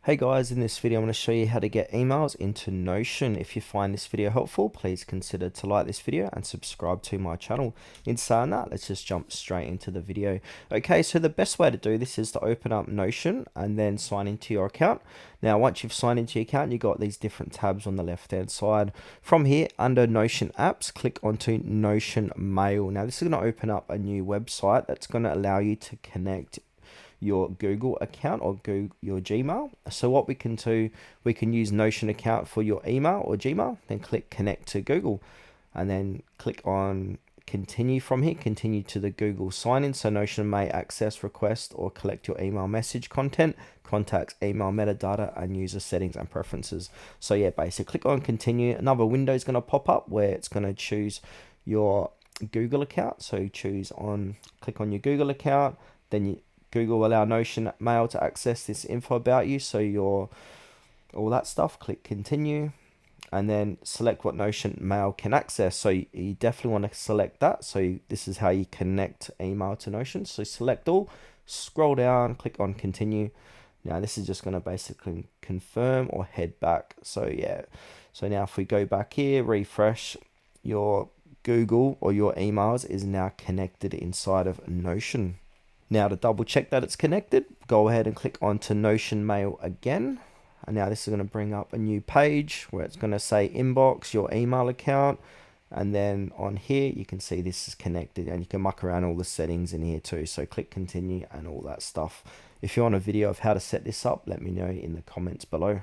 Hey guys, in this video I'm going to show you how to get emails into Notion. If you find this video helpful, please consider to like this video and subscribe to my channel. In saying that, let's just jump straight into the video. Okay, so the best way to do this is to open up Notion and then sign into your account. Now, once you've signed into your account, you've got these different tabs on the left hand side. From here, under Notion apps, click onto Notion Mail. Now, this is going to open up a new website that's going to allow you to connect your Google account or your Gmail. So what we can do, we can use Notion account for your email or Gmail, then click connect to Google and then click on continue from here, continue to the Google sign in. So Notion may access, request or collect your email message content, contacts, email metadata and user settings and preferences. So yeah, basically click on continue. Another window is going to pop up where it's going to choose your Google account. So click on your Google account, then Google allow Notion Mail to access this info about you, so all that stuff. Click continue and then select what Notion Mail can access. So you definitely want to select that. So this is how you connect email to Notion. So select all, scroll down, click on continue. Now this is just going to basically confirm or head back. So yeah, so now if we go back here, refresh, your Google or your emails is now connected inside of Notion. Now to double check that it's connected, go ahead and click onto Notion Mail again. And now this is going to bring up a new page where it's going to say inbox, your email account. And then on here, you can see this is connected and you can muck around all the settings in here too. So click continue and all that stuff. If you want a video of how to set this up, let me know in the comments below.